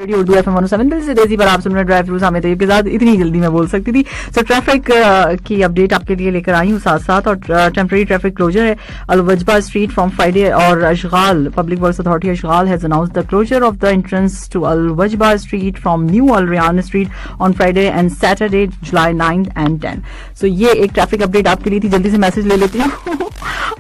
Radio Urdu FM 107 से देसी पर आप सुन रहे ड्राइव थ्रू सामने तैयब के साथ। इतनी जल्दी मैं बोल सकती थी। सो ट्रैफिक की अपडेट आपके लिए लेकर आई हूँ साथ साथ। और टेम्परेरी ट्रैफिक क्लोजर है अल-वजबा स्ट्रीट फ्रॉम फ्राइडे। और Ashghal public works authority Ashghal has announced the closure of the entrance to Al Wajba street from new Al Rayyan street on Friday and Saturday July 9 and 10। So ये एक traffic update आपके लिए थी। जल्दी से message ले लेती हूँ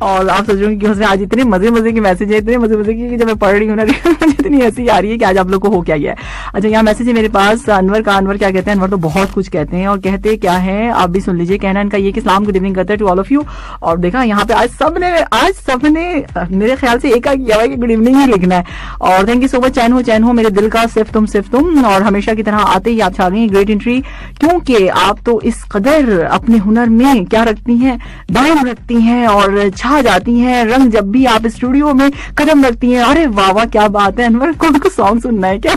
और आप सोच रहे होंगे कि उसमें आज इतने मजे के मैसेज है, इतने मजे की, जब मैं पढ़ रही हूँ ना मुझे इतनी हंसी आ रही है कि आज आप लोग को हो क्या गया है। अच्छा, यहाँ मैसेज है मेरे पास अनवर का। अनवर क्या कहते हैं? अनवर तो बहुत कुछ कहते हैं और कहते क्या है आप भी सुन लीजिए। कहना इनका ये कि सलाम गुड इवनिंग करते हैं टू ऑल ऑफ यू। और देखा यहाँ पे आज सबने मेरे ख्याल से एक किया हुआ है कि गुड इवनिंग ही लिखना है। और थैंक यू सो मच। चैन हो मेरे दिल का सिर्फ तुम। और हमेशा की तरह आते ही आप छा गई ग्रेट एंट्री, क्योंकि आप तो इस कदर अपने हुनर में क्या रखती हैं, दाम रखती हैं और छा जाती हैं रंग जब भी आप स्टूडियो में कदम रखती हैं। अरे वाह वाह क्या बात है। अनवर को सॉन्ग सुनना है क्या?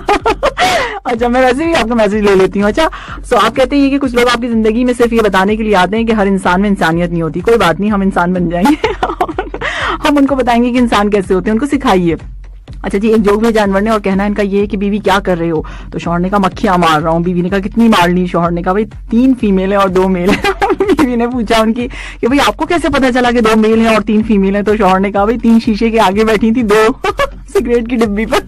अच्छा, मैं वैसे भी आपका मैसेज ले लेती हूँ। अच्छा, सो आप कहते हैं कि कुछ लोग आपकी जिंदगी में सिर्फ ये बताने के लिए आते हैं कि हर इंसान में इंसानियत नहीं होती। कोई बात नहीं, हम इंसान बन जाएंगे हम उनको बताएंगे कि इंसान कैसे होते हैं, उनको सिखाइए। अच्छा जी, एक जोक में जानवर ने और कहना इनका ये है कि बीवी क्या कर रहे हो? तो शौहर ने कहा मक्खियां मार रहा हूँ। बीवी ने कहा कितनी मार ली? शौहर ने कहा भाई 3 फीमेल है और 2 मेल है बीवी ने पूछा उनकी कि भाई आपको कैसे पता चला कि 2 मेल है और 3 फीमेल है? तो शौहर ने कहा भाई 3 शीशे के आगे बैठी थी 2 सिगरेट की डिब्बी पर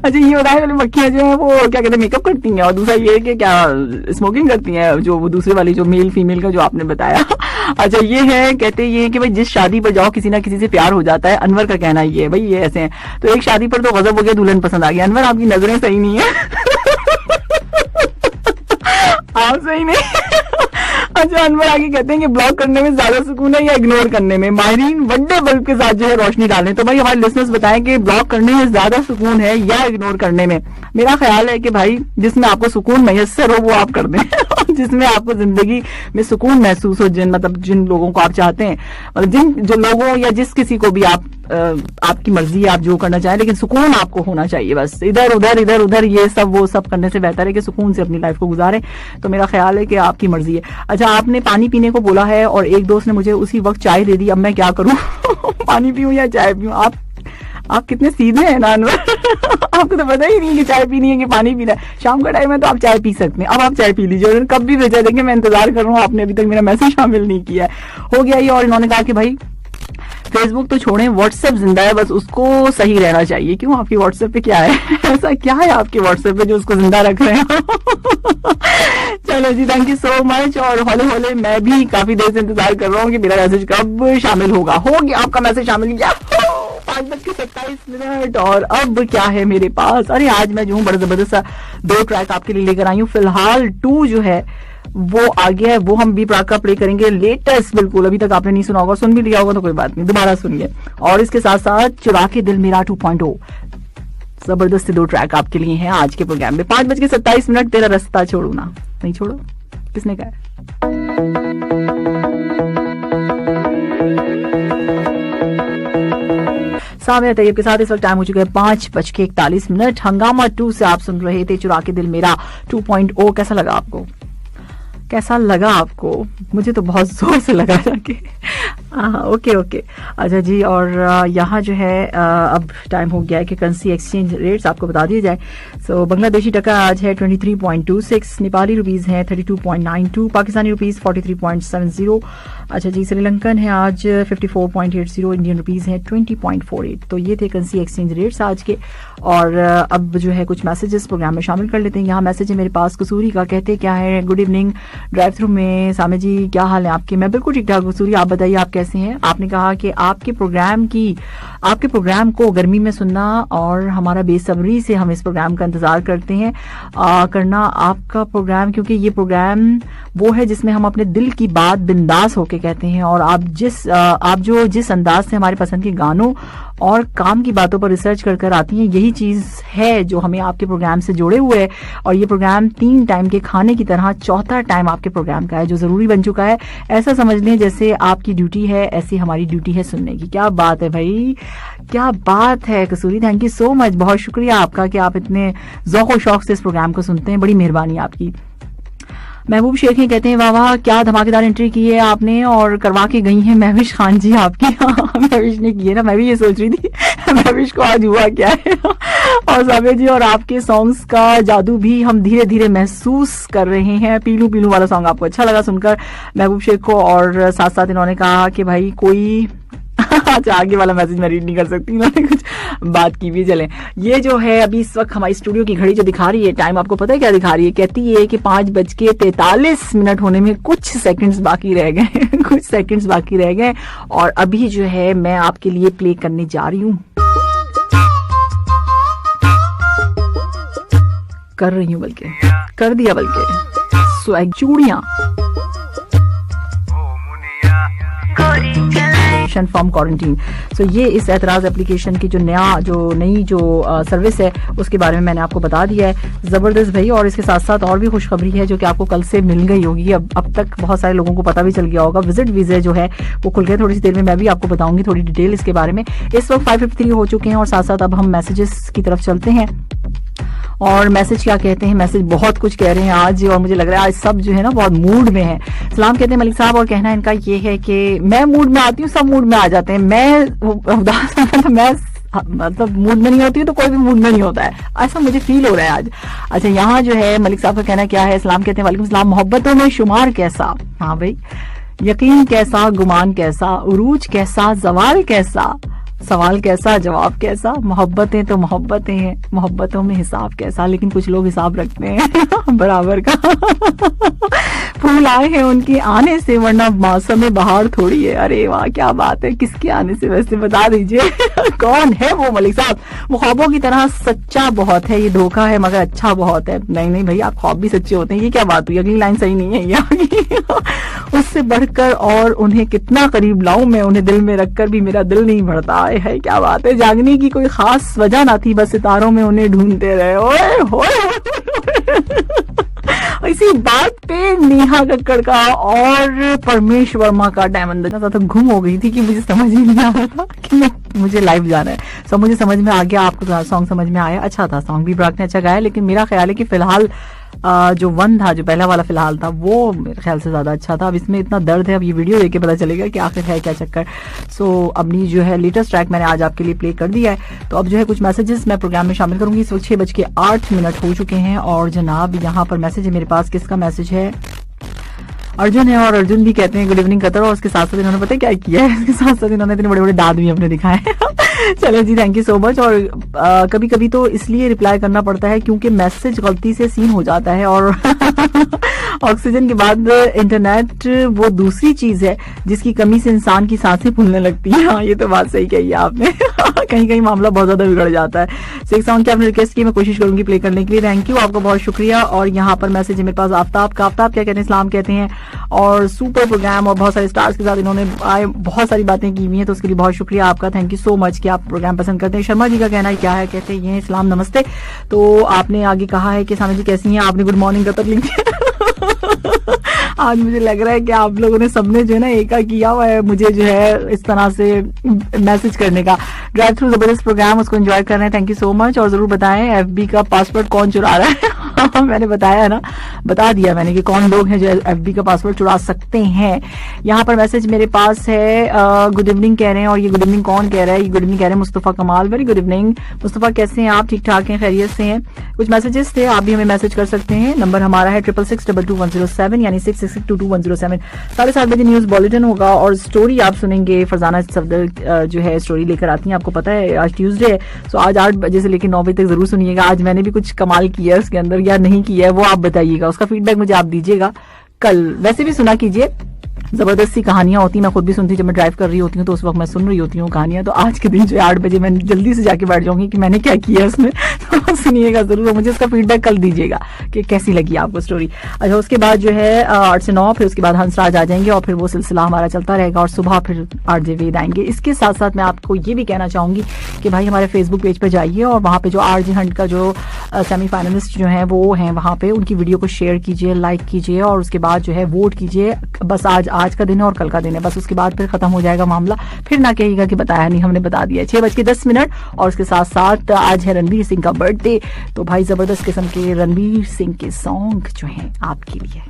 अच्छा, ये बताया पहले मक्खियां जो है वो क्या कहते हैं मेकअप करती हैं, और दूसरा ये कि क्या स्मोकिंग करती हैं, जो वो दूसरे वाली जो मेल फीमेल का जो आपने बताया अच्छा, ये है कहते ये कि भाई जिस शादी पर जाओ किसी ना किसी से प्यार हो जाता है। अनवर का कहना ये है भाई ये ऐसे हैं। तो एक शादी पर तो गजब हो गया, दुल्हन पसंद आ गया। अनवर आपकी नजरें सही नहीं है आप सही नहीं अच्छा, अनवर आगे कहते हैं कि ब्लॉक करने में ज्यादा सुकून है या इग्नोर करने में? माहिरीन बड़े बल्ब के साथ जो है रोशनी डालें। तो भाई हमारे लिसनर्स बताएं कि ब्लॉक करने में ज्यादा सुकून है या इग्नोर करने में? मेरा ख्याल है कि भाई जिसमें आपको सुकून मैसर हो वो आप कर दें जिसमें आपको जिंदगी में सुकून महसूस हो, जिन लोगों को आप चाहते हैं, मतलब जो लोगों या जिस किसी को भी आप आपकी मर्जी है, आप जो करना चाहें, लेकिन सुकून आपको होना चाहिए। बस इधर उधर ये सब वो सब करने से बेहतर है कि सुकून से अपनी लाइफ को गुजारें। तो मेरा ख्याल है कि आपकी मर्जी है। अच्छा, आपने पानी पीने को बोला है और एक दोस्त ने मुझे उसी वक्त चाय दे दी। अब मैं क्या करूं पानी पीऊं या चाय पीऊं? आप कितने सीधे हैं ना अनवर आपको तो पता ही नहीं कि चाय पीनी है कि पानी पीना है। शाम का टाइम है तो आप चाय पी सकते हैं। अब आप चाय पी लीजिए। उन्होंने कब भी भेजा, देंगे मैं इंतजार कर रहा हूँ, आपने अभी तक मेरा मैसेज शामिल नहीं किया है। हो गया ये। और इन्होंने कहा कि भाई फेसबुक तो छोड़ें, व्हाट्सएप जिंदा है, बस उसको सही रहना चाहिए। क्यों, आपकी व्हाट्सएप पे क्या है ऐसा क्या है आपके व्हाट्सएप पे जो उसको जिंदा रख रहे हैं चलो जी, थैंक यू सो मच। और हौले मैं भी काफी देर से इंतजार कर रहा हूँ कि मेरा मैसेज कब शामिल होगा। हो गया आपका मैसेज शामिल, 5:27। और अब क्या है मेरे पास? अरे आज मैं जो हूँ बड़ा जबरदस्त 2 ट्रैक आपके लिए लेकर आई हूँ। फिलहाल 2 जो है वो आ गया है, वो हम बी प्राक का प्ले करेंगे, लेटेस्ट बिल्कुल। अभी तक आपने नहीं सुना होगा, सुन भी लिया होगा तो कोई बात नहीं, दोबारा सुनिए। और इसके साथ साथ चुरा के दिल मेरा 2.0 जबरदस्त 2 ट्रैक आपके लिए हैं आज के प्रोग्राम में। 5:27। तेरा रास्ता छोड़ू ना, नहीं छोड़ो, किसने कहा? सामने तैयब के साथ इस वक्त टाइम हो चुका है 5:41। हंगामा 2 से आप सुन रहे थे चुरा के दिल मेरा 2.0। कैसा लगा आपको? मुझे तो बहुत जोर से लगा जाके ओके अच्छा जी। और यहाँ जो है अब टाइम हो गया है कि करेंसी एक्सचेंज रेट्स आपको बता दिए जाए। सो बांग्लादेशी टका आज है 23.26, नेपाली रुपीज है 32.92, पाकिस्तानी रुपीज 43.70। अच्छा जी, श्रीलंकन है आज 54.80, इंडियन रुपीज है 20.48। तो ये थे करेंसी एक्सचेंज रेट्स आज के। और अब जो है कुछ मैसेजेस प्रोग्राम में शामिल कर लेते हैं। यहाँ मैसेज है मेरे पास कसूरी का, कहते क्या है गुड इवनिंग ड्राइव थ्रू में सामे जी, क्या हाल है आपके? मैं बिल्कुल ठीक ठाक कसूरी, आप बताइए आप कैसे हैं? आपने कहा कि आपके प्रोग्राम को गर्मी में सुनना और हमारा बेसब्री से हम इस प्रोग्राम का इंतजार करते हैं करना आपका प्रोग्राम, क्योंकि ये प्रोग्राम वो है जिसमें हम अपने दिल की बात बिंदास होके कहते हैं। और आप जिस अंदाज से हमारे पसंद के गानों और काम की बातों पर रिसर्च कर आती हैं, यही चीज है जो हमें आपके प्रोग्राम से जोड़े हुए है। और ये प्रोग्राम 3 टाइम के खाने की तरह 4था टाइम आपके प्रोग्राम का है, जो जरूरी बन चुका है। ऐसा समझ लें जैसे आपकी ड्यूटी है, ऐसी हमारी ड्यूटी है सुनने की। क्या बात है भाई, क्या बात है कसूरी, थैंक यू सो मच, बहुत शुक्रिया आपका कि आप इतने ज़ौक़ और शौक़ से इस प्रोग्राम को सुनते हैं। बड़ी मेहरबानी आपकी। महबूब शेख हैं, कहते हैं वाह वाह क्या धमाकेदार एंट्री की है आपने और करवा के गई हैं महविश खान जी आपकी। महविश ने की है ना, मैं भी ये सोच रही थी महविश को आज हुआ क्या है। और साबिर जी, और आपके सॉन्ग्स का जादू भी हम धीरे धीरे महसूस कर रहे हैं। पीलू पीलू वाला सॉन्ग आपको अच्छा लगा सुनकर महबूब शेख को, और साथ साथ इन्होंने कहा कि भाई कोई अच्छा आगे वाला मैसेज मैं रीड नहीं कर सकती, इन्होंने कुछ बात की भी। चले, ये जो है अभी इस वक्त हमारी स्टूडियो की घड़ी जो दिखा रही है टाइम, आपको पता है क्या दिखा रही है? कहती है कि 5:43 होने में कुछ सेकंड्स बाकी रह गए कुछ सेकंड्स बाकी रह गए। और अभी जो है मैं आपके लिए प्ले करने जा रही हूँ, कर रही हूँ बल्कि कर दिया बल्कि स्वैग चूड़ियां फ्रॉम क्वारंटीन। सो ये इस एतराज एप्लीकेशन की जो नई सर्विस है उसके बारे में मैंने आपको बता दिया है। जबरदस्त भाई, और इसके साथ साथ और भी खुशखबरी है जो कि आपको कल से मिल गई होगी। अब तक बहुत सारे लोगों को पता भी चल गया होगा। विजिट वीजे जो है वो खुल गए, थोड़ी सी देर में मैं भी आपको बताऊंगी थोड़ी डिटेल इसके बारे में। इस वक्त 5:53 हो चुके हैं और साथ साथ अब हम मैसेजेस की तरफ चलते हैं। और मैसेज क्या कहते हैं? मैसेज बहुत कुछ कह रहे हैं आज, और मुझे लग रहा है आज सब जो है ना बहुत मूड में है। सलाम कहते हैं मलिक साहब, और कहना इनका ये है कि मैं मूड में आती हूँ, सब मूड में आ जाते हैं। मैं उदास मैं मतलब मूड में नहीं होती हूँ तो कोई भी मूड में नहीं होता है, ऐसा मुझे फील हो रहा है आज। अच्छा, यहाँ जो है मलिक साहब का कहना क्या है? सलाम कहते हैं वालेकुम सलाम, मोहब्बतों में शुमार कैसा? हाँ भाई, यकीन कैसा, गुमान कैसा, उरूज कैसा, जवाल कैसा, सवाल कैसा, जवाब कैसा। मोहब्बतें तो मोहब्बतें हैं, मोहब्बतों में हिसाब कैसा, लेकिन कुछ लोग हिसाब रखते हैं बराबर का। फूल आए हैं उनके आने से, वरना मौसम बहार थोड़ी है। अरे वाह क्या बात है, किसके आने से वैसे बता दीजिए कौन है वो मलिक साहब? वो ख्वाबों की तरह सच्चा बहुत है, ये धोखा है मगर अच्छा बहुत है। नहीं नहीं भाई, आप ख्वाब भी सच्चे होते हैं। ये क्या बात हुई? अगली लाइन सही नहीं है ये। उससे बढ़कर और उन्हें कितना करीब लाऊं मैं, उन्हें दिल में रखकर भी मेरा दिल नहीं भरता है। क्या बात है, जागने की कोई खास वजह ना थी, बस सितारों में उन्हें ढूंढते रहे। ओए होए इसी बात पे नेहा कक्कड़ का और परमेश वर्मा का डायमंड ज्यादा घुम हो गई थी कि मुझे समझ ही नहीं आ रहा था कि मुझे लाइव जाना है। सो मुझे समझ में आ गया, आपको सॉन्ग समझ में आया। अच्छा था सॉन्ग भी, ब्राक ने अच्छा गाया, लेकिन मेरा ख्याल है कि फिलहाल जो वन था, जो पहला वाला फिलहाल था, वो मेरे ख्याल से ज्यादा अच्छा था। अब इसमें इतना दर्द है, अब ये वीडियो देख के पता चलेगा कि आखिर है क्या चक्कर। सो अपनी जो है लेटेस्ट ट्रैक मैंने आज आपके लिए प्ले कर दिया है। तो अब जो है कुछ मैसेजेस मैं प्रोग्राम में शामिल करूंगी। इस वक्त 6:08 हो चुके हैं और जनाब यहाँ पर मैसेज है मेरे पास। किसका मैसेज है? अर्जुन है, और अर्जुन भी कहते हैं गुड इवनिंग कतर, और उसके साथ साथ इन्होंने पता है क्या किया है? इसके साथ साथ इन्होंने इतने बड़े बड़े दांत भी अपने दिखाए। चले जी, थैंक यू सो मच। और कभी कभी तो इसलिए रिप्लाई करना पड़ता है क्योंकि मैसेज गलती से सीन हो जाता है, और ऑक्सीजन के बाद इंटरनेट वो दूसरी चीज है जिसकी कमी से इंसान की सांसें फूलने लगती है। हाँ, ये तो बात सही कही है आपने। कहीं कहीं मामला बहुत ज्यादा बिगड़ जाता है। एक सॉन्ग की आपने रिक्वेस्ट की, मैं कोशिश करूंगी प्ले करने के लिए। थैंक यू, आपका बहुत शुक्रिया। और यहाँ पर मैसेज है मेरे पास आफ्ताब का। आफ्ताब क्या कहते हैं? इस्लाम कहते हैं, और सुपर प्रोग्राम और बहुत सारे स्टार्स के साथ इन्होंने बहुत सारी बातें की हुई हैं, तो उसके लिए बहुत शुक्रिया आपका। थैंक यू सो मच कि आप प्रोग्राम पसंद करते हैं। शर्मा जी का कहना क्या है? कहते हैं ये इस्लाम नमस्ते। तो आपने आगे कहा है कि सामी जी कैसी हैं? आपने गुड मॉर्निंग का तक लिख दिया। आज मुझे लग रहा है कि आप लोगों ने सबने जो है ना एका किया हुआ है मुझे जो है इस तरह से मैसेज करने का। ड्राइव थ्रू जबरदस्त प्रोग्राम, उसको एंजॉय कर रहे हैं। Thank you so much. और जरूर बताएं एफबी का पासवर्ड कौन चुरा रहा है? मैंने बताया ना, बता दिया मैंने कि कौन लोग हैं जो एफबी का पासवर्ड चुरा सकते हैं। यहाँ पर मैसेज मेरे पास है, गुड इवनिंग कह रहे हैं, और ये गुड इवनिंग कौन कह रहा है? ये गुड इवनिंग कह रहे हैं मुस्तफा कमाल। वेरी गुड इवनिंग मुस्तफा, कैसे हैं आप? ठीक ठाक हैं, खैरियत से हैं? कुछ मैसेजेस थे, आप भी हमें मैसेज कर सकते हैं। नंबर हमारा है 66622107 यानी 66622107। 7:30 बजे न्यूज बुलेटिन होगा और स्टोरी आप सुनेंगे। फरजाना सफदर जो है स्टोरी लेकर आती हैं, आपको पता है आज ट्यूसडे है। सो आज 8 बजे से लेकर 9 बजे तक जरूर सुनिएगा। आज मैंने भी कुछ कमाल किया है उसके अंदर या नहीं किया है वो आप बताइएगा, उसका फीडबैक मुझे आप दीजिएगा। कल वैसे भी सुना कीजिए, जबरदस्त सी कहानियां होती, मैं खुद भी सुनती, जब मैं ड्राइव कर रही होती हूँ तो उस वक्त मैं सुन रही होती हूँ कहानियां। तो आज के दिन जो 8 बजे मैं जल्दी से जाके बैठ जाऊंगी कि मैंने क्या किया उसमें। तो सुनिएगा जरूर, मुझे उसका फीडबैक कल दीजिएगा कि कैसी लगी आपको स्टोरी। अच्छा, उसके बाद जो है 8 से 9 फिर उसके बाद हंसराज आ जाएंगे और फिर वो सिलसिला हमारा चलता रहेगा, और सुबह फिर RJ वेद आएंगे। इसके साथ साथ मैं आपको ये भी कहना चाहूंगी कि भाई हमारे फेसबुक पेज पर जाइए और वहाँ पे जो RJ हंट का जो सेमीफाइनलिस्ट जो है वो हैं, वहाँ पे उनकी वीडियो को शेयर कीजिए, लाइक कीजिए, और उसके बाद जो है वोट कीजिए। बस आज का दिन है और कल का दिन है, बस उसके बाद फिर खत्म हो जाएगा मामला। फिर ना कहिएगा कि बताया नहीं, हमने बता दिया। 6:10 और उसके साथ साथ आज है रणवीर सिंह का बर्थडे। तो भाई जबरदस्त किस्म के रणवीर सिंह के सॉन्ग जो हैं आपके लिए।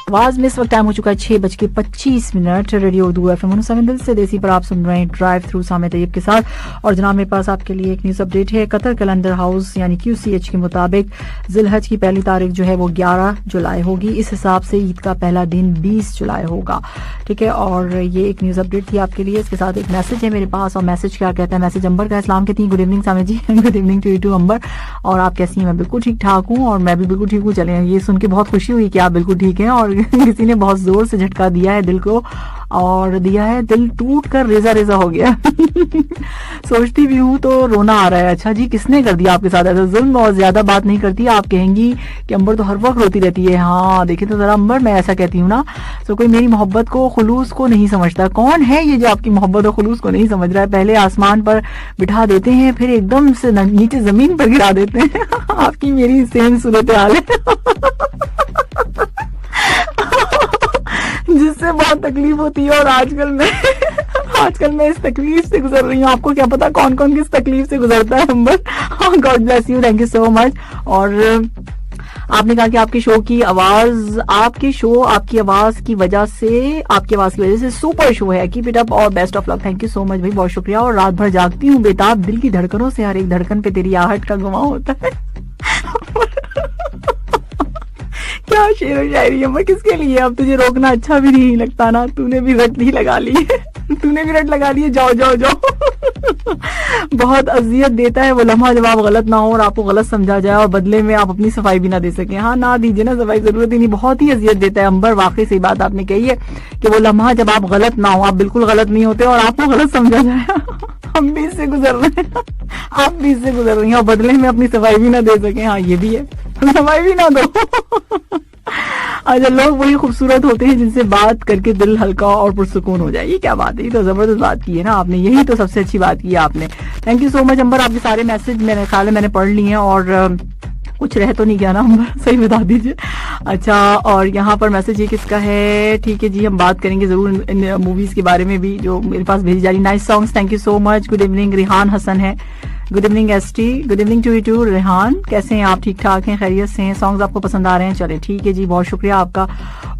आवाज में इस वक्त टाइम हो चुका है 6:25। रेडियो उर्दू FM 107 दिल से देसी पर आप सुन रहे हैं ड्राइव थ्रू सामे तैयब के साथ। और जनाब मेरे पास आपके लिए एक न्यूज अपडेट है। कतर कैलेंडर हाउस यानी QCH के मुताबिक जिलहज की पहली तारीख जो है वो 11 जुलाई होगी। इस हिसाब से ईद का पहला दिन 20 जुलाई होगा। ठीक है, और ये एक न्यूज अपडेट थी आपके लिए। इसके साथ एक मैसेज है मेरे पास, और मैसेज क्या कहता है? मैसेज अंबर का इस्लाम कहती है, गुड इवनिंग सामे ji. Good evening to you too Ambar. और आप कैसी हैं? मैं बिल्कुल ठीक ठाक हूँ, और मैं भी बिल्कुल ठीक हूँ। चले, ये सुन के बहुत खुशी हुई कि आप बिल्कुल ठीक हैं। और किसी ने बहुत जोर से झटका दिया है दिल को, और दिया है, दिल टूट कर रेजा रेजा हो गया। सोचती भी हूँ तो रोना आ रहा है। अच्छा जी, किसने कर दिया आपके साथ ऐसा जुल्म? और ज्यादा बात नहीं करती। आप कहेंगी कि अंबर तो हर वक्त रोती रहती है। हाँ देखिए तो जरा अंबर, मैं ऐसा कहती हूँ ना, तो कोई मेरी मोहब्बत को, खुलूस को नहीं समझता। कौन है ये जो आपकी मोहब्बत और खुलूस को नहीं समझ रहा है? पहले आसमान पर बिठा देते हैं, फिर एकदम से नीचे जमीन पर गिरा देते हैं। आपकी मेरी सेम सूरत हाल है। जिससे बहुत तकलीफ होती है, और आजकल मैं इस तकलीफ से गुजर रही हूँ। आपको क्या पता कौन कौन किस तकलीफ से गुजरता है Ambar. God bless you, thank you so much. और आपने कहा कि आपकी शो की आवाज की वजह से सुपर शो है। कीप इट अप और best of luck. Thank you so much भाई, बहुत शुक्रिया। और रात भर जागती हूँ बेताब दिल की धड़कनों से, हर एक धड़कन पे तेरी आहट का गुमां होता है। क्या शेर और शायरी है। मैं किसके लिए? अब तुझे रोकना अच्छा भी नहीं लगता ना। तूने भी रट ही लगा ली है। जाओ जाओ जाओ। बहुत अजियत देता है वो लम्हा जब आप गलत ना हो और आपको गलत समझा जाए, और बदले में आप अपनी सफाई भी ना दे सके। हाँ ना दीजिए ना सफाई, जरूरत ही नहीं। बहुत ही अजियत देता है अंबर, वाकई सही बात आपने कही है कि वो लम्हा जब आप गलत ना हो, आप बिल्कुल गलत नहीं होते और आपको गलत समझा जाए। हम भी इससे गुजर रहे हैं, आप भी इससे गुजर रही हैं, और बदले में अपनी सफाई भी ना दे सके। हाँ ये भी है, सफाई भी ना दो। अच्छा, लोग वही खूबसूरत होते हैं जिनसे बात करके दिल हल्का और पुरसुकून हो जाए। ये क्या बात है? ये तो जबरदस्त बात की है ना आपने। यही तो सबसे अच्छी बात की है आपने। थैंक यू सो मच अंबर। आपके सारे मैसेज मेरे ख्याल है मैंने पढ़ लिए हैं, और कुछ रह तो नहीं गया ना अंबर? सही बता दीजिए। अच्छा, और यहाँ पर मैसेज ये किसका है? ठीक है जी, हम बात करेंगे जरूर इन मूवीज के बारे में भी जो मेरे पास भेजी जा रही। Nice songs, thank you so much. Good evening, Rihan Hasan है। Good evening ST, good evening to you too Rehan. कैसे हैं आप? ठीक ठाक हैं? खैरियत से हैं? सॉन्ग्स आपको पसंद आ रहे हैं? चले ठीक है जी, बहुत शुक्रिया आपका।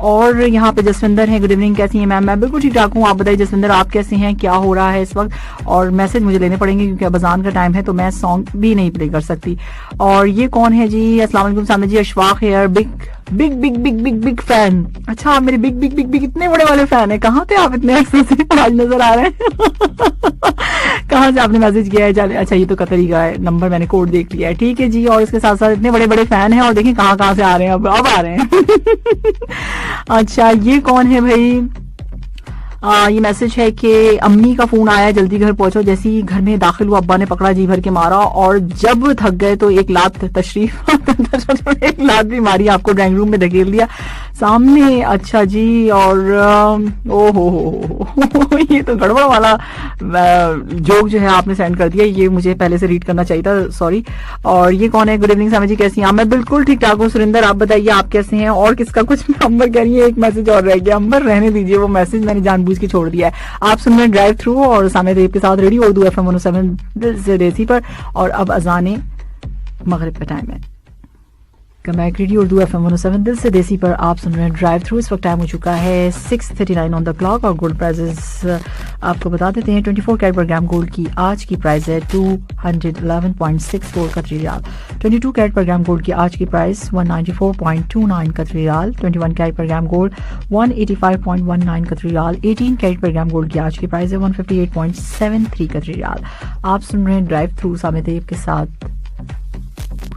और यहाँ पे जसविंदर हैं। गुड इवनिंग, कैसी हैं मैम? मैं बिल्कुल ठीक ठाक हूँ। आप बताइए जसविंदर, आप कैसे हैं? क्या हो रहा है इस वक्त? और मैसेज मुझे लेने पड़ेंगे क्योंकि अब अजान का टाइम है, तो मैं सॉन्ग भी नहीं प्ले कर सकती। और ये कौन है जी? अस्सलाम वालेकुम सामने जी, Ashfaq here, big big big big big big fan. अच्छा, आप मेरे बिग बिग बिग बिग इतने बड़े वाले फैन है। कहाँ थे आप इतने अरसे से? आज नजर आ रहे हैं। कहाँ से आपने मैसेज किया है? चले, अच्छा ये तो कतरी का है नंबर, मैंने कोड देख लिया है। ठीक है जी, और इसके साथ साथ इतने बड़े बड़े फैन हैं, और देखिए कहाँ से आ रहे हैं, अब आ रहे हैं। अच्छा, ये कौन है भाई? ये मैसेज है कि अम्मी का फोन आया, जल्दी घर पहुंचो। जैसे ही घर में दाखिल हुआ, अब्बा ने पकड़ा, जी भर के मारा, और जब थक गए तो एक लात तशरीफ एक लात भी मारी, आपको ड्राइंग रूम में धकेल दिया सामने। अच्छा जी, और ओ हो ये तो गड़बड़ वाला जोक जो है आपने सेंड कर दिया, ये मुझे पहले से रीड करना चाहिए था, सॉरी। और ये कौन है? गुड इवनिंग सामा जी, कैसी हैं? मैं बिल्कुल ठीक ठाक हूँ। सुरेंद्र, आप बताइए आप कैसे हैं? और किसका कुछ? अंबर कह रही है एक मैसेज और रह गया। अंबर रहने दीजिए, वो मैसेज मैंने जानबूझ के छोड़ दिया है। आप सुन रहे हैं ड्राइव थ्रू और सामे तैयब के साथ रेडियो उर्दू FM 107 दिल से देसी पर। और अब अजाने मगरिब का टाइम है। कमैक रेडियो उर्दू FM 107 दिल से देसी पर आप सुन रहे हैं ड्राइव थ्रू। इस वक्त टाइम हो चुका है 6:39 ऑन द क्लॉक। और गोल्ड प्राइजेस आपको बता देते हैं। 24 कैरेट पर ग्राम गोल्ड की आज की प्राइस है 211.64 कतरी रियाल। 22 कैरेट पर ग्राम गोल्ड की आज की प्राइस 194.29 कतरी रियाल। 21 कैरेट पर ग्राम गोल्ड 185.19 कतरी रियाल। 18 कैरेट पर ग्राम गोल्ड की आज की प्राइस है 158.73 कतरी रियाल। आप सुन रहे हैं ड्राइव थ्रू सामे तैयब के साथ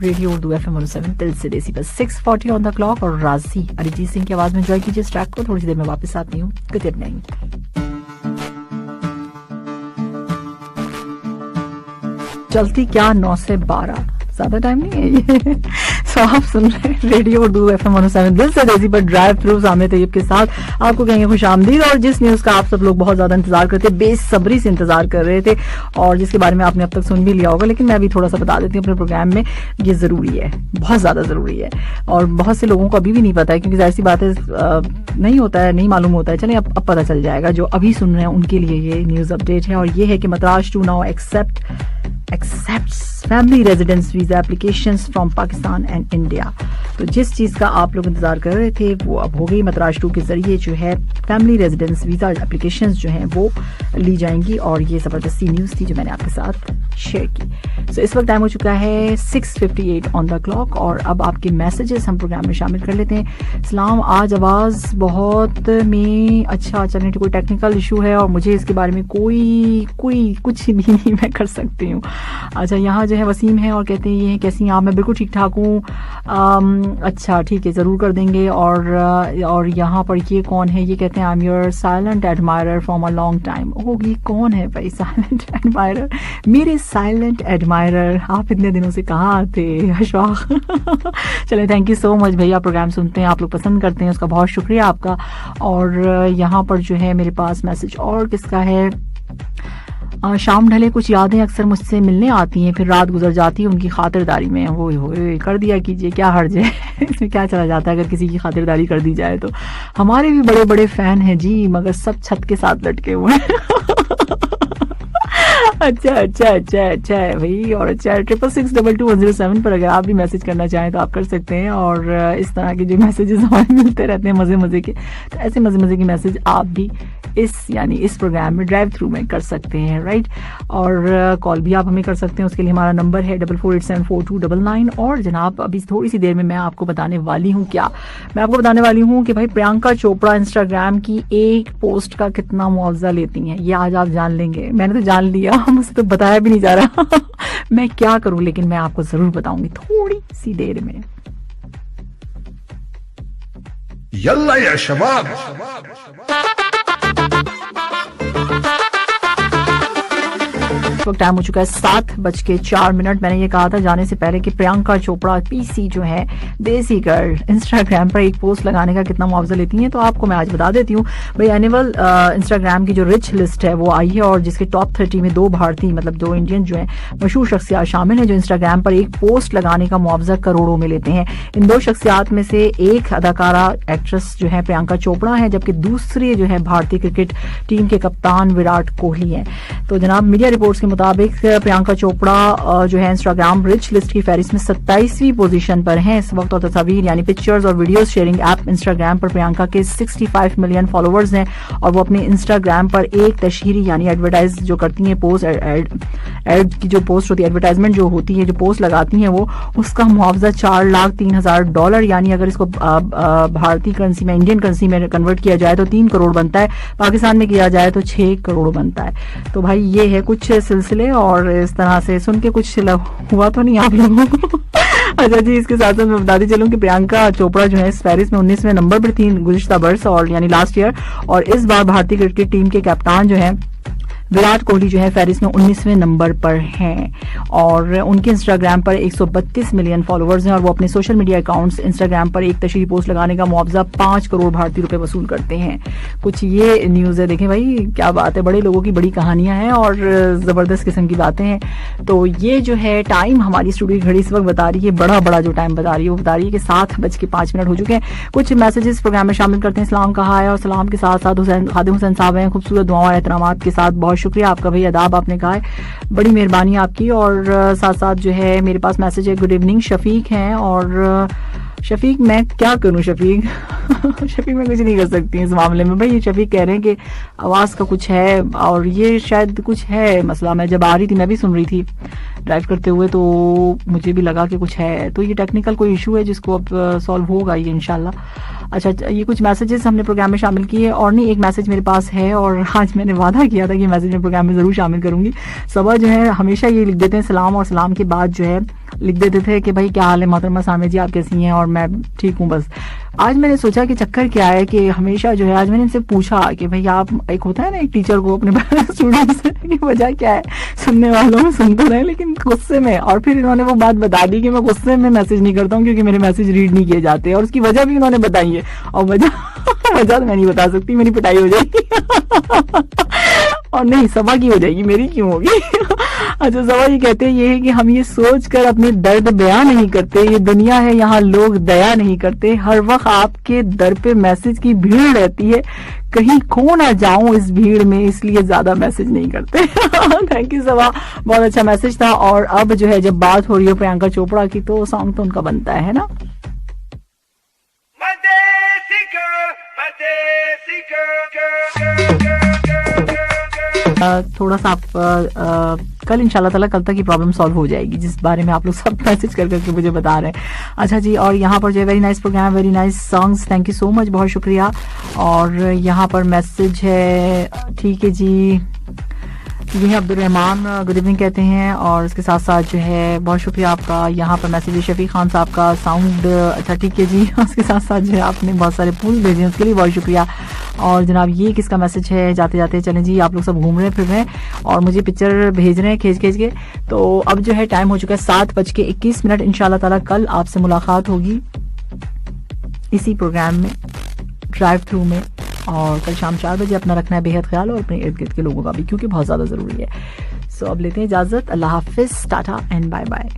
रेडियो उर्दू FM 107 दिल से देसी पर। 6:40 ऑन द क्लॉक। और राजी अरिजीत सिंह की आवाज में एंजॉय कीजिए इस ट्रैक को। थोड़ी सी देर में वापस आती हूँ। Good evening. चलती क्या 9 से 12, ज्यादा टाइम नहीं है ये। सो आप सुन रहे हैं रेडियो उर्दू FM 107 दिल से देसी पर ड्राइव थ्रू सामे तैयब के साथ। आपको कहेंगे खुशामदीद। और जिस न्यूज का आप सब लोग बहुत ज्यादा इंतजार करते, बेसब्री से इंतजार कर रहे थे, और जिसके बारे में आपने अब तक सुन भी लिया होगा, लेकिन मैं अभी थोड़ा सा बता देती हूँ अपने प्रोग्राम में। ये जरूरी है, बहुत ज्यादा जरूरी है, और बहुत से लोगों को अभी भी नहीं पता है, क्योंकि जाहिर सी बात है नहीं होता है, नहीं मालूम होता है। चलिए अब पता चल जाएगा। जो अभी सुन रहे हैं उनके लिए ये न्यूज अपडेट है, और ये है कि Madras too now accepts family residence visa applications from Pakistan and India. तो जिस चीज का आप लोग इंतजार कर रहे थे वो अब हो गई। मतराज 2 के जरिए जो है फैमिली रेजिडेंस वीजा एप्लीकेशंस जो हैं वो ली जाएंगी, और ये जबरदस्ती न्यूज थी जो मैंने आपके साथ शेयर की। सो इस वक्त टाइम हो चुका है 6:58 ऑन द क्लॉक, और अब आपके मैसेजेस हम प्रोग्राम में शामिल कर लेते हैं। सलाम, आज आवाज बहुत में अच्छा चलने कोई टेक्निकल इशू है और मुझे इसके बारे में कोई कुछ भी नहीं मैं कर सकती हूँ। अच्छा, यहाँ जो है वसीम है और कहते हैं ये कैसी हैं आप? मैं बिल्कुल ठीक ठाक हूँ। अच्छा ठीक है, ज़रूर कर देंगे। और यहाँ पर ये कौन है? ये कहते हैं I am your silent admirer from a long time. Oh, ये कौन है भाई साइलेंट एडमायरर? मेरे साइलेंट एडमायरर, आप इतने दिनों से कहाँ थे अशफाक? चले, थैंक यू सो मच भैया, प्रोग्राम सुनते हैं आप लोग, पसंद करते हैं, उसका बहुत शुक्रिया आपका। और यहाँ पर जो है मेरे पास मैसेज और किसका है? शाम ढले कुछ यादें अक्सर मुझसे मिलने आती हैं, फिर रात गुजर जाती है उनकी खातिरदारी में। वो कर दिया कीजिए, क्या हर्ज है इसमें क्या चला जाता है अगर किसी की खातिरदारी कर दी जाए तो। हमारे भी बड़े बड़े फैन हैं जी, मगर सब छत के साथ लटके हुए हैं। अच्छा है भाई। और अच्छा 66622107 पर अगर आप भी मैसेज करना चाहें तो आप कर सकते हैं। और इस तरह के जो मैसेजेस हमें मिलते रहते हैं मजे के, तो ऐसे मजे के मैसेज आप भी इस प्रोग्राम में ड्राइव थ्रू में कर सकते हैं, राइट। और कॉल भी आप हमें कर सकते हैं, उसके लिए हमारा नंबर है 44874299। और जनाब अभी थोड़ी सी देर में मैं आपको बताने वाली हूँ मैं आपको बताने वाली हूँ कि भाई प्रियंका चोपड़ा इंस्टाग्राम की एक पोस्ट का कितना मुआवजा लेती हैं, ये आज आप जान लेंगे। मैंने तो जान लिया, मुझे तो बताया भी नहीं जा रहा मैं क्या करूं, लेकिन मैं आपको जरूर बताऊंगी थोड़ी सी देर में। यल्ला या शबाब। वक्त टाइम हो चुका है 7:04। मैंने ये कहा था जाने से पहले कि प्रियंका चोपड़ा पीसी जो है देसी गर्ल इंस्टाग्राम पर एक पोस्ट लगाने का कितना मुआवजा लेती हैं, तो आपको मैं आज बता देती हूँ भाई। एनुअल इंस्टाग्राम की जो रिच लिस्ट है वो आई है, और जिसके टॉप 30 में 2 भारतीय मतलब 2 इंडियन जो है मशहूर शख्सियात शामिल हैं, जो इंस्टाग्राम पर एक पोस्ट लगाने का मुआवजा करोड़ों में लेते हैं। इन 2 शख्सियात में से एक अदाकारा एक्ट्रेस जो है प्रियंका चोपड़ा है, जबकि दूसरी जो है भारतीय क्रिकेट टीम के कप्तान विराट कोहली हैं। तो जनाब मीडिया रिपोर्ट्स के मुताबिक प्रियंका चोपड़ा जो है इंस्टाग्राम रिच लिस्ट की फहरिस्त में 27वीं पोजीशन पर हैं इस वक्त। और तस्वीर यानी पिक्चर्स और वीडियोस शेयरिंग ऐप इंस्टाग्राम पर प्रियंका के 65 मिलियन फॉलोअर्स हैं, और वो अपने इंस्टाग्राम पर एक तशहीरी यानी एडवर्टाइज जो करती हैं पोस्ट एड की जो पोस्ट होती है, एडवर्टाइजमेंट जो होती है, जो पोस्ट लगाती हैं वो, उसका मुआवजा $4,03,000 यानी अगर इसको भारतीय करेंसी में इंडियन करेंसी में कन्वर्ट किया जाए तो 3 करोड़ बनता है, पाकिस्तान में किया जाए तो 6 करोड़ बनता है। तो भाई ये है कुछ सिलसिले, और इस तरह से सुन के कुछ हुआ तो नहीं आप लोगों को? अच्छा जी, इसके साथ साथ मैं बताती चलूं कि प्रियंका चोपड़ा जो है इस फहरिस्त में 19वें नंबर पर थी गुज़िश्ता बरस, और यानी लास्ट ईयर। और इस बार भारतीय क्रिकेट टीम के कप्तान जो है विराट कोहली जो है फहरिस्त में 19वें नंबर पर हैं, और उनके इंस्टाग्राम पर 132 मिलियन फॉलोअर्स हैं, और वो अपने सोशल मीडिया अकाउंट्स इंस्टाग्राम पर एक तशरीह पोस्ट लगाने का मुआवजा 5 करोड़ भारतीय रुपए वसूल करते हैं। कुछ ये न्यूज़ है, देखें भाई क्या बात है, बड़े लोगों की बड़ी कहानियां हैं और ज़बरदस्त किस्म की बातें हैं। तो ये जो है टाइम हमारी स्टूडियो की घड़ी इस वक्त बता रही है, बड़ा जो टाइम बता रही है वो बता रही है कि 7:05 हो चुके हैं। कुछ मैसेजेस प्रोग्राम में शामिल करते हैं। सलाम कहा है, और सलाम के साथ साथ खादिम हुसैन साहब हैं, खूबसूरत दुआओं और एहतरामात के साथ बहुत शुक्रिया आपका भाई, अदाब आपने कहा है, बड़ी मेहरबानी आपकी। और साथ साथ जो है मेरे पास मैसेज है, गुड इवनिंग शफीक हैं। और शफीक मैं क्या करूं शफीक शफीक मैं कुछ नहीं कर सकती इस मामले में भाई। ये शफीक कह रहे हैं कि आवाज का कुछ है, और ये शायद कुछ है मसला। मैं जब आ रही थी मैं भी सुन रही थी ड्राइव करते हुए, तो मुझे भी लगा कि कुछ है, तो ये टेक्निकल कोई इशू है जिसको अब सॉल्व होगा ये इंशाल्लाह। अच्छा, ये कुछ मैसेजेस हमने प्रोग्राम में शामिल किए, और नहीं एक मैसेज मेरे पास है, और आज मैंने वादा किया था कि मैसेज में प्रोग्राम में जरूर शामिल करूंगी। सबा जो है हमेशा ये लिख देते हैं सलाम, और सलाम के बाद जो है लिख देते थे कि भाई क्या हाल है मोहतरमा सामे जी, आप कैसी हैं? और मैं ठीक हूँ बस। आज मैंने सोचा कि चक्कर क्या है कि हमेशा जो है, आज मैंने इनसे पूछा कि भाई आप, एक होता है ना एक टीचर को अपने स्टूडेंट्स की वजह क्या है, सुनने वालों में सुनते रहे लेकिन गुस्से में, और फिर इन्होंने वो बात बता दी कि मैं गुस्से में मैसेज नहीं करता हूँ क्योंकि मेरे मैसेज रीड नहीं किए जाते, और उसकी वजह भी उन्होंने बताई है। और वजह तो मैं नहीं बता सकती, मेरी पिटाई हो जाएगी और नहीं सबा की हो जाएगी, मेरी क्यों होगी? अच्छा, सबा ये कहते हैं ये है कि हम ये सोच कर अपने दर्द बयां नहीं करते, ये दुनिया है यहाँ लोग दया नहीं करते, हर वक्त आपके दर पे मैसेज की भीड़ रहती है, कहीं खो ना जाऊं इस भीड़ में, इसलिए ज्यादा मैसेज नहीं करते। थैंक यू सबा, बहुत अच्छा मैसेज था। और अब जो है जब बात हो रही है प्रियंका चोपड़ा की, तो सॉन्ग तो उनका बनता है ना। थोड़ा सा आप कल इंशाल्लाह ताला कल तक ही प्रॉब्लम सॉल्व हो जाएगी, जिस बारे में आप लोग सब मैसेज कर करके मुझे बता रहे हैं। अच्छा जी, और यहाँ पर जो है very nice program, very nice songs, thank you so much, बहुत शुक्रिया। और यहाँ पर मैसेज है, ठीक है जी, ये अब्दुल रहमान गुड इवनिंग कहते हैं, और इसके साथ साथ जो है बहुत शुक्रिया आपका। यहाँ पर मैसेज है शफीक खान साहब का, साउंड अच्छा ठीक है जी। उसके साथ साथ जो है आपने बहुत सारे फूल भेजे हैं, उसके लिए बहुत शुक्रिया। और जनाब ये किसका मैसेज है, जाते जाते चलें जी, आप लोग सब घूम रहे फिर रहे हैं और मुझे पिक्चर भेज रहे हैं खींच खींच के। तो अब जो है टाइम हो चुका है 7:21। इंशाल्लाह ताला कल आपसे मुलाकात होगी इसी प्रोग्राम में, ड्राइव थ्रू में, और कल शाम 4 बजे। अपना रखना है बेहद ख्याल, और अपने इर्द गिर्द के लोगों का भी, क्योंकि बहुत ज़्यादा ज़रूरी है। सो अब लेते हैं इजाज़त, अल्लाह हाफिज़, टाटा एंड बाय बाय।